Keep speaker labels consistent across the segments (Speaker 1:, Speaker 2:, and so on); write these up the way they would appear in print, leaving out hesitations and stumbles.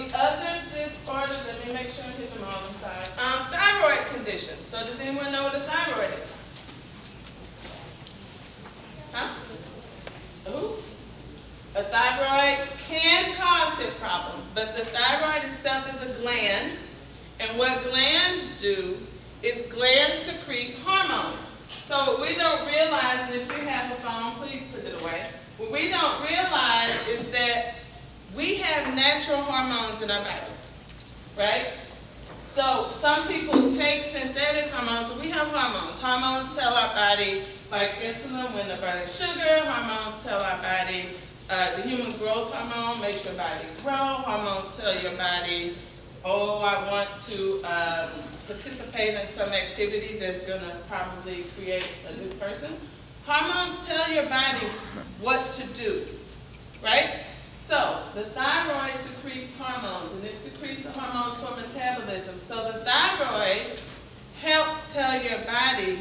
Speaker 1: the other disorder, let me make sure I hit them all inside. Thyroid condition. So does anyone know what a thyroid is? Huh? Ooh. A thyroid can cause hip problems, but the thyroid itself is a gland, and what glands do is glands secrete hormones. So what we don't realize, and if you have a phone, please put it away. What we don't realize is that we have natural hormones in our bodies, right? So some people take synthetic hormones. So we have hormones. Hormones tell our body, like insulin, when to burn sugar. Hormones tell our body, the human growth hormone makes your body grow. Hormones tell your body, oh, I want to participate in some activity that's going to probably create a new person. Hormones tell your body what to do, right? So the thyroid secretes hormones, and it secretes the hormones for metabolism. So the thyroid helps tell your body,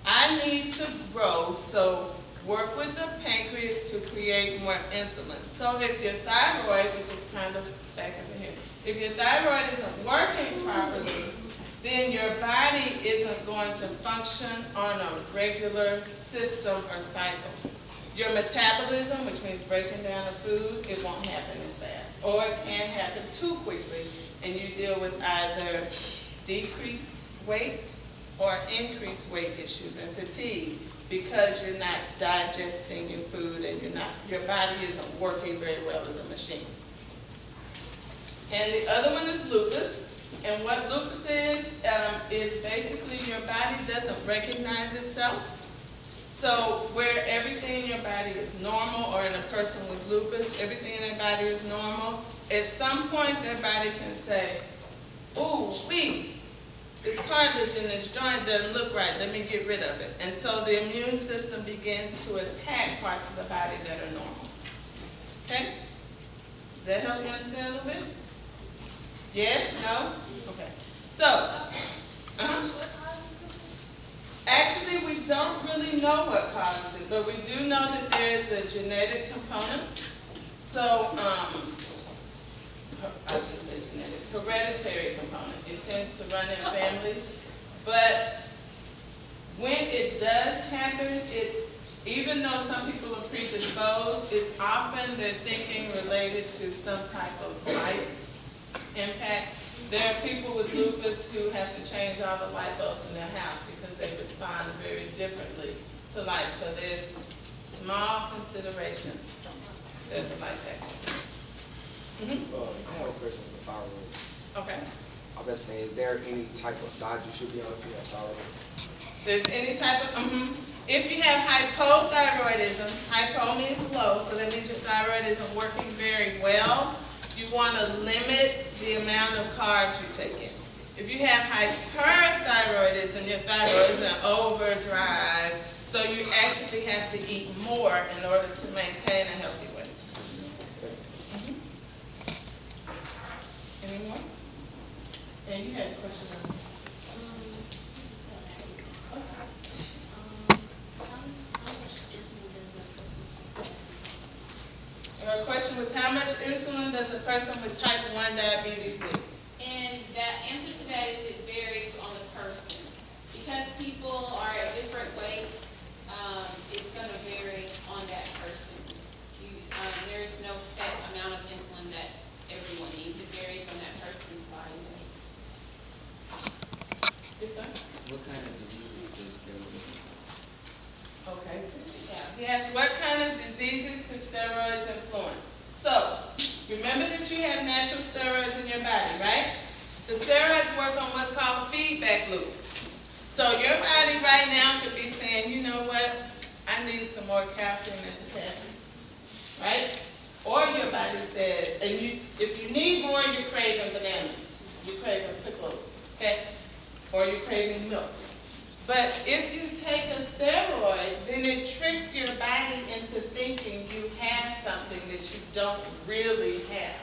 Speaker 1: I need to grow, so work with the pancreas to create more insulin. So if your thyroid, which is kind of back up in here, if your thyroid isn't working properly, then your body isn't going to function on a regular system or cycle. Your metabolism, which means breaking down the food, it won't happen as fast. Or it can happen too quickly, and you deal with either decreased weight or increased weight issues and fatigue because you're not digesting your food and your body isn't working very well as a machine. And the other one is lupus. And what lupus is basically your body doesn't recognize itself. So where everything in your body is normal, or in a person with lupus, everything in their body is normal, at some point their body can say, ooh, this cartilage in this joint doesn't look right, let me get rid of it. And so the immune system begins to attack parts of the body that are normal. Okay? Does that help you understand a little bit? Yes? No? Okay. So, actually, we don't really know what causes it, but we do know that there is a genetic component. So, I shouldn't say genetic, hereditary component. It tends to run in families. But when it does happen, even though some people are predisposed, it's often their thinking related to some type of light impact. There are people with lupus who have to change all the light bulbs in their house because they respond very differently to light. So there's small consideration. There's a light factor.
Speaker 2: I have a question for thyroid.
Speaker 1: Okay.
Speaker 2: I was saying, is there any type of diet you should be on if you have thyroid?
Speaker 1: There's any type of, if you have hypothyroidism, hypo means low, so that means your thyroid isn't working very well. You want to limit the amount of carbs you take in. If you have hyperthyroidism, your thyroid is in overdrive, so you actually have to eat more in order to maintain a healthy weight. Any more? And you had a question on Her question was, how much insulin does a person with type 1 diabetes need?
Speaker 3: And the answer to that is it varies on the person. Because people are at different weights, it's going to vary on that person. There is no set amount of insulin that everyone needs. It varies on that person's body weight.
Speaker 1: Yes, sir?
Speaker 4: What kind of diseases does steroids?
Speaker 1: Okay. Yes, what kind of diseases can steroids influence? So, remember that you have natural steroids in your body, right? The steroids work on what's called feedback loop. So your body right now could be saying, you know what, I need some more calcium and potassium, right? Or your body says, and if you need more, you're craving bananas, you're craving pickles, okay? Or you're craving milk. But if you take a steroid, then it tricks your body into thinking you have something that you don't really have,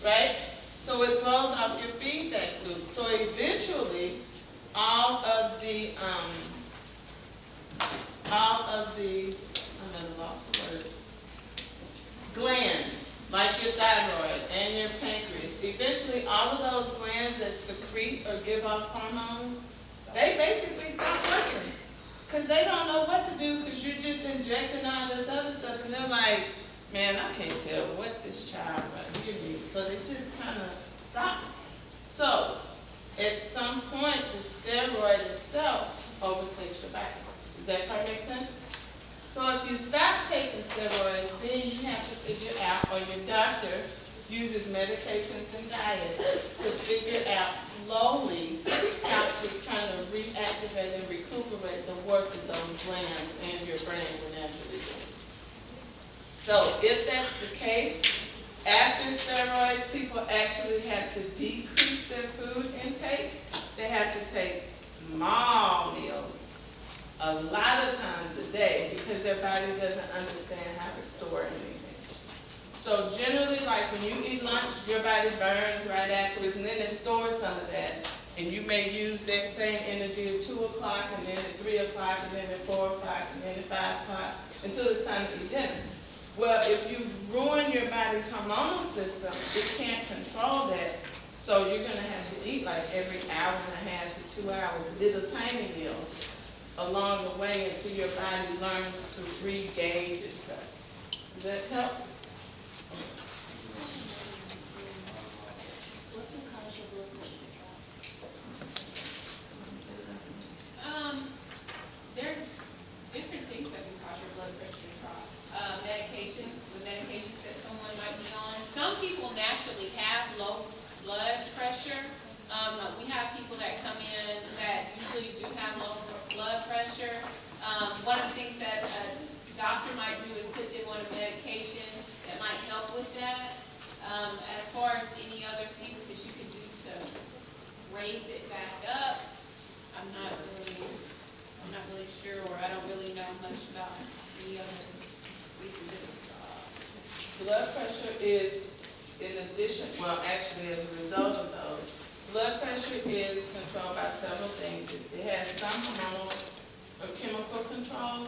Speaker 1: right? So it throws off your feedback loop. So eventually, all of the I'm at a loss for words, glands, like your thyroid and your pancreas, that secrete or give off hormones, they basically stop working. Because they don't know what to do, because you're just injecting all this other stuff, and they're like, man, I can't tell what this child right here needs. So they just kind of stop. So, at some point, the steroid itself overtakes your body. Does that part make sense? So if you stop taking steroids, then you have to figure out, or your doctor uses medications and diet to figure out slowly how to kind of reactivate and recuperate the work of those glands and your brain will naturally do. So if that's the case, after steroids, people actually have to decrease their food intake. They have to take small meals a lot of times a day because their body doesn't understand how to store anything. So generally, like when you eat lunch, your body burns right afterwards, and then it stores some of that. And you may use that same energy at 2 o'clock, and then at 3 o'clock, and then at 4 o'clock, and then at 5 o'clock, until it's time to eat dinner. Well, if you ruin your body's hormonal system, it can't control that. So you're going to have to eat like every hour and a half to 2 hours, little tiny meals along the way until your body learns to re-gauge itself. Does that help?
Speaker 3: There's different things that can cause your blood pressure to drop. Medications that someone might be on. Some people naturally have low blood pressure. We have people that come in that usually do have low blood pressure. One of the things that a doctor might do is put them on a medication that might help with that. As far as any other things that you can do to raise it back up, I'm not really sure, or I don't really know much about any other reasons.
Speaker 1: Blood pressure is, in addition, well, actually as a result of those, blood pressure is controlled by several things. It has some hormonal or chemical control,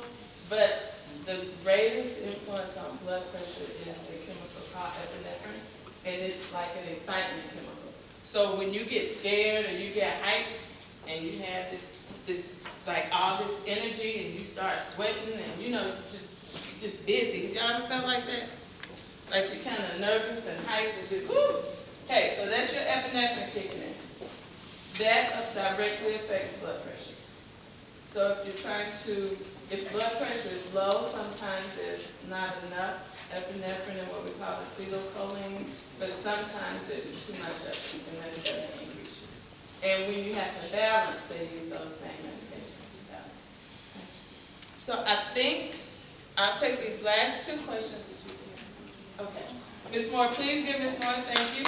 Speaker 1: but the greatest influence on blood pressure is the chemical called epinephrine, and it's like an excitement chemical. So when you get scared or you get hyped and you have this like all this energy and you start sweating and just busy. Y'all ever felt like that? Like you're kind of nervous and hyped and just whoo. Okay, so that's your epinephrine kicking in. That directly affects blood pressure. So if blood pressure is low, sometimes there's not enough epinephrine and what we call acetylcholine, but sometimes there's too much of it, and that's going to increase you. And when you have to balance, they use those same medications to balance. Okay. So I think I'll take these last two questions that you can. Okay. Ms. Moore, please give Ms. Moore, thank you.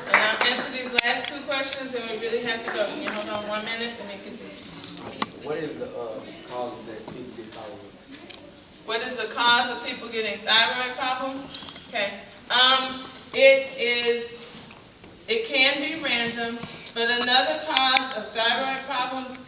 Speaker 1: And I'll answer these last two questions, and we really have to go. Can you hold on 1 minute? Let me get this.
Speaker 2: What is the cause of that people get thyroid?
Speaker 1: What is the cause of people getting thyroid problems? Okay. It can be random, but another cause of thyroid problems